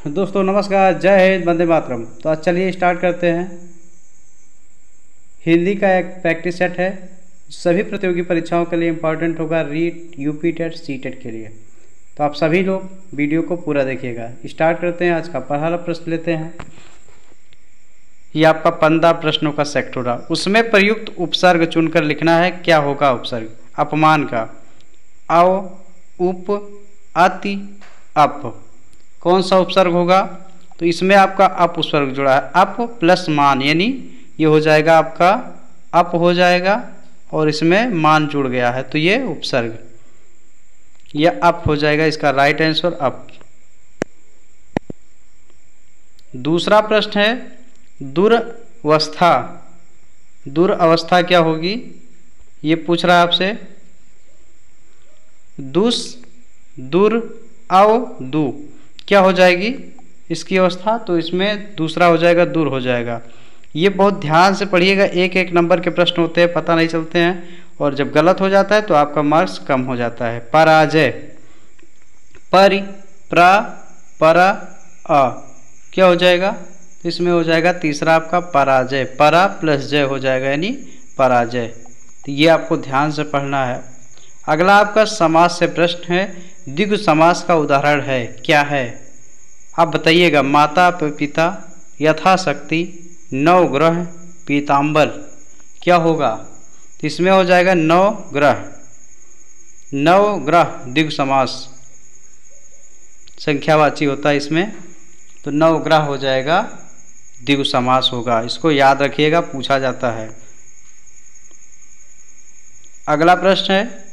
दोस्तों नमस्कार, जय हिंद, वंदे मातरम। तो आज चलिए स्टार्ट करते हैं। हिंदी का एक प्रैक्टिस सेट है, सभी प्रतियोगी परीक्षाओं के लिए इम्पॉर्टेंट होगा, REET, UP TET, C TET के लिए। तो आप सभी लोग वीडियो को पूरा देखिएगा। स्टार्ट करते हैं। आज का पहला प्रश्न लेते हैं। ये आपका 15 प्रश्नों का सेट होगा। उसमें प्रयुक्त उपसर्ग चुनकर लिखना है। क्या होगा उपसर्ग? अपमान का अव, उप, अति, अप। कौन सा उपसर्ग होगा? तो इसमें आपका अप उपसर्ग जुड़ा है। अप प्लस मान, यानी ये हो जाएगा आपका अप हो जाएगा और इसमें मान जुड़ गया है, तो ये उपसर्ग, यह अप हो जाएगा। इसका राइट आंसर अप। दूसरा प्रश्न है दुरवस्था। दुरवस्था क्या होगी ये पूछ रहा है आपसे। दुस, दुर, अव, दु क्या हो जाएगी इसकी अवस्था? तो इसमें दूसरा हो जाएगा दूर हो जाएगा। ये बहुत ध्यान से पढ़िएगा, एक एक नंबर के प्रश्न होते हैं, पता नहीं चलते हैं, और जब गलत हो जाता है तो आपका मार्क्स कम हो जाता है। पराजय, परि, प्रा, परा, अ क्या हो जाएगा? तो इसमें हो जाएगा तीसरा आपका पराजय। परा प्लस जय हो जाएगा, यानी पराजय। तो ये आपको ध्यान से पढ़ना है। अगला आपका समास से प्रश्न है। द्विगु समास का उदाहरण है, क्या है आप बताइएगा। माता पिता, यथाशक्ति, नवग्रह, पीताम्बर क्या होगा? तो इसमें हो जाएगा नवग्रह। नवग्रह द्विगु समास संख्यावाची होता है इसमें, तो नवग्रह हो जाएगा, द्विगु समास होगा। इसको याद रखिएगा, पूछा जाता है। अगला प्रश्न है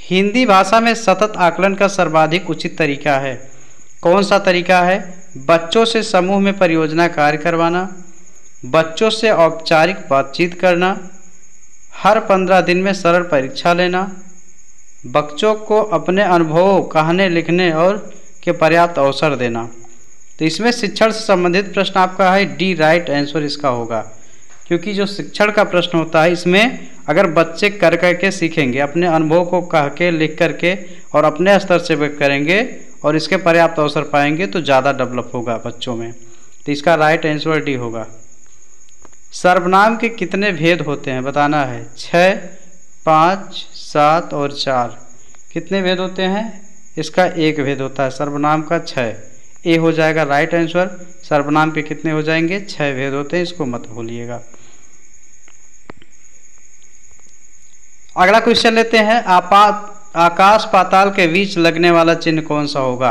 हिंदी भाषा में सतत आकलन का सर्वाधिक उचित तरीका है। कौन सा तरीका है? बच्चों से समूह में परियोजना कार्य करवाना, बच्चों से औपचारिक बातचीत करना, हर 15 दिन में सरल परीक्षा लेना, बच्चों को अपने अनुभवों, कहानी लिखने और के पर्याप्त अवसर देना। तो इसमें शिक्षण से संबंधित प्रश्न आपका है, डी राइट आंसर इसका होगा। क्योंकि जो शिक्षण का प्रश्न होता है इसमें अगर बच्चे कर करके सीखेंगे, अपने अनुभव को कह के, लिख करके और अपने स्तर से करेंगे और इसके पर्याप्त अवसर पाएंगे तो ज़्यादा डेवलप होगा बच्चों में। तो इसका राइट आंसर डी होगा। सर्वनाम के कितने भेद होते हैं बताना है। 6, 5, 7 और 4 कितने भेद होते हैं? इसका एक भेद होता है सर्वनाम का, 6। ए हो जाएगा राइट आंसर। सर्वनाम के कितने हो जाएंगे? 6 भेद होते हैं, इसको मत भूलिएगा। अगला क्वेश्चन लेते हैं। आकाश पाताल के बीच लगने वाला चिन्ह कौन सा होगा?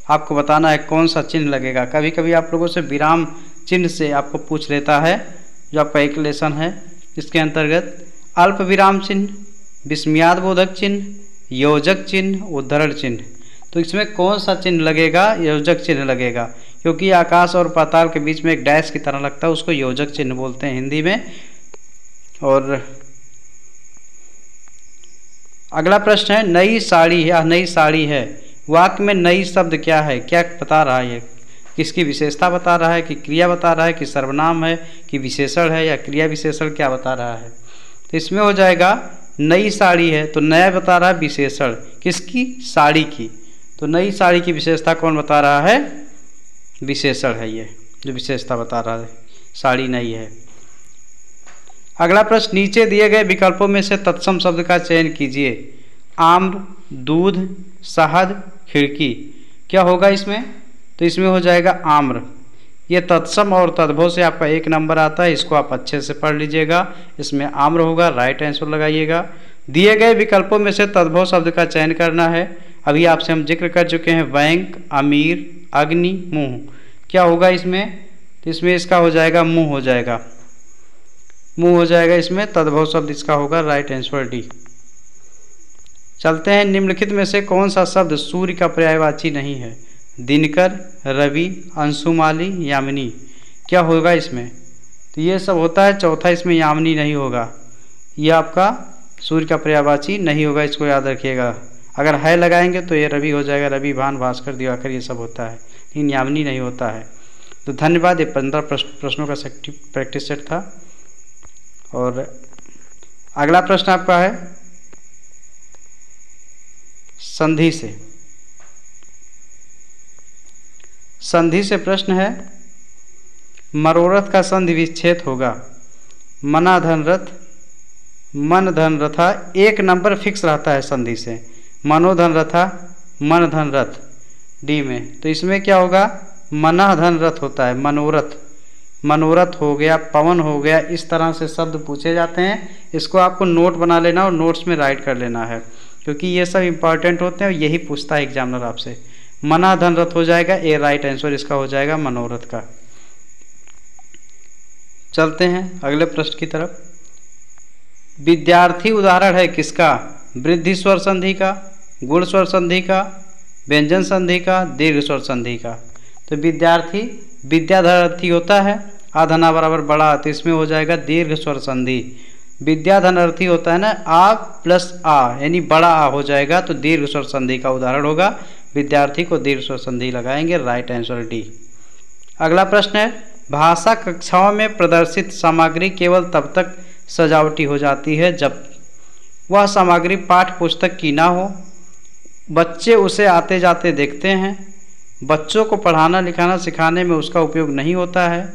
आपको बताना है कौन सा चिन्ह लगेगा। कभी कभी आप लोगों से विराम चिन्ह से आपको पूछ लेता है, जो आपका एक लेसन है इसके अंतर्गत। अल्प विराम चिन्ह, विस्मयाद बोधक चिन्ह, योजक चिन्ह, उद्धरण चिन्ह। तो इसमें कौन सा चिन्ह लगेगा? योजक चिन्ह लगेगा, क्योंकि आकाश और पाताल के बीच में एक डैश की तरह लगता है, उसको योजक चिन्ह बोलते हैं हिंदी में। और अगला प्रश्न है नई साड़ी है। नई साड़ी है, वाक्य में नई शब्द क्या है? क्या बता रहा है? ये किसकी विशेषता बता रहा है, कि क्रिया बता रहा है, कि सर्वनाम है, कि विशेषण है, या क्रिया विशेषण क्या बता रहा है? तो इसमें हो जाएगा नई साड़ी है, तो नया बता रहा है विशेषण, किसकी? साड़ी की। तो नई साड़ी की विशेषता कौन बता रहा है? विशेषण है ये, जो विशेषता बता रहा है साड़ी नई है। अगला प्रश्न नीचे दिए गए विकल्पों में से तत्सम शब्द का चयन कीजिए। आम्र, दूध, शहद, खिड़की क्या होगा इसमें? तो इसमें हो जाएगा आम्र। ये तत्सम और तद्भव से आपका 1 नंबर आता है, इसको आप अच्छे से पढ़ लीजिएगा। इसमें आम्र होगा, राइट आंसर लगाइएगा। दिए गए विकल्पों में से तद्भव शब्द का चयन करना है। अभी आपसे हम जिक्र कर चुके हैं बैंक, अमीर, अग्नि, मुँह क्या होगा इसमें? तो इसमें इसका हो जाएगा मुँह हो जाएगा, मुँह हो जाएगा। इसमें तद्भव शब्द इसका होगा, राइट आंसर डी। चलते हैं। निम्नलिखित में से कौन सा शब्द सूर्य का पर्यायवाची नहीं है? दिनकर, रवि, अंशुमाली, यामिनी क्या होगा इसमें? तो ये सब होता है। चौथा इसमें यामिनी नहीं होगा, ये आपका सूर्य का पर्यायवाची नहीं होगा, इसको याद रखिएगा। अगर है लगाएंगे तो ये रवि हो जाएगा, रवि, भान, भास्कर, दिवाकर ये सब होता है, लेकिन यामिनी नहीं होता है। तो धन्यवाद। ये 15 प्रश्नों का प्रैक्टिस सेट था। और अगला प्रश्न आपका है संधि से। संधि से प्रश्न है, मनोरथ का संधि विच्छेद होगा। मना धन रथ, मन धन रथा, एक नंबर फिक्स रहता है संधि से। मनोधन रथा, मन धन रथ डी में। तो इसमें क्या होगा, मना धन रथ होता है, मनोरथ। मनोरथ हो गया, पवन हो गया, इस तरह से शब्द पूछे जाते हैं। इसको आपको नोट बना लेना और नोट्स में राइट कर लेना है, क्योंकि ये सब इंपॉर्टेंट होते हैं और यही पूछता है एग्जामिनर आपसे। मना धन रथ हो जाएगा, ए राइट आंसर इसका हो जाएगा मनोरथ का। चलते हैं अगले प्रश्न की तरफ। विद्यार्थी उदाहरण है किसका, वृद्धि स्वर संधि का, गुण स्वर संधि का, व्यंजन संधि का, दीर्घ स्वर संधि का। तो विद्यार्थी विद्याधन होता है, आधना बराबर बड़ा, तो इसमें हो जाएगा दीर्घ स्वर संधि। विद्याधन अर्थी होता है ना, आ प्लस आ यानी बड़ा आ हो जाएगा, तो दीर्घ स्वर संधि का उदाहरण होगा। विद्यार्थी को दीर्घ स्वर संधि लगाएंगे, राइट आंसर डी। अगला प्रश्न है, भाषा कक्षाओं में प्रदर्शित सामग्री केवल तब तक सजावटी हो जाती है जब वह सामग्री पाठ्य पुस्तक की ना हो, बच्चे उसे आते जाते देखते हैं, बच्चों को पढ़ाना लिखाना सिखाने में उसका उपयोग नहीं होता है,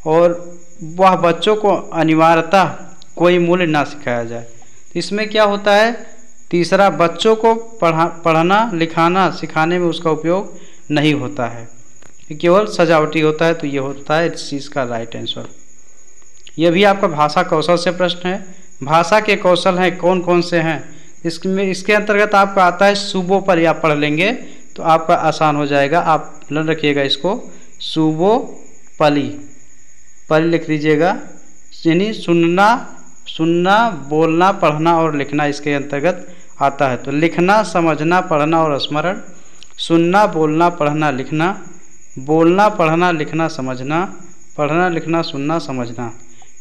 और वह बच्चों को अनिवार्यतः कोई मूल्य ना सिखाया जाए। इसमें क्या होता है, तीसरा, बच्चों को पढ़ना लिखाना सिखाने में उसका उपयोग नहीं होता है, केवल सजावटी होता है। तो ये होता है इस चीज़ का राइट आंसर। यह भी आपका भाषा कौशल से प्रश्न है। भाषा के कौशल हैं कौन कौन से हैं, इसके अंतर्गत आपका आता है सुबोपरि। आप पढ़ लेंगे तो आपका आसान हो जाएगा। आप लर्न रखिएगा इसको, सुबोपरि परि लिख लीजिएगा, यानी सुनना बोलना पढ़ना और लिखना इसके अंतर्गत आता है। तो लिखना समझना पढ़ना और स्मरण, सुनना बोलना पढ़ना लिखना, बोलना पढ़ना लिखना समझना, पढ़ना लिखना सुनना समझना,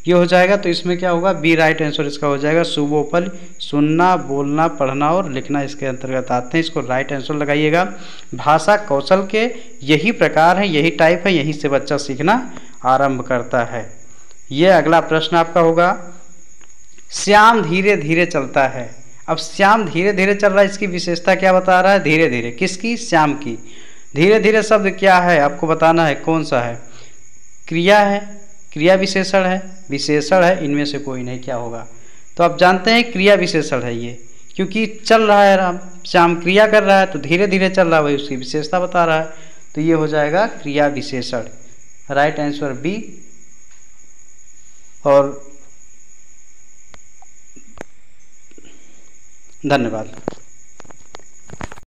ये हो जाएगा। तो इसमें क्या होगा, बी राइट आंसर इसका हो जाएगा। सुबोपरि सुनना बोलना पढ़ना और लिखना इसके अंतर्गत आते हैं, इसको राइट आंसर लगाइएगा। भाषा कौशल के यही प्रकार हैं, यही टाइप है, यहीं से बच्चा सीखना आरंभ करता है। ये अगला प्रश्न आपका होगा, श्याम धीरे धीरे चलता है। अब श्याम धीरे धीरे चल रहा है, इसकी विशेषता क्या बता रहा है, धीरे धीरे, किसकी, श्याम की। धीरे धीरे शब्द क्या है आपको बताना है, कौन सा है, क्रिया है, क्रिया विशेषण है, विशेषण है, इनमें से कोई नहीं, क्या होगा। तो आप जानते हैं क्रिया विशेषण है ये, क्योंकि चल रहा है राम, श्याम क्रिया कर रहा है तो धीरे धीरे चल रहा है, वही उसकी विशेषता बता रहा है। तो ये हो जाएगा क्रिया विशेषण, राइट आंसर बी। और धन्यवाद।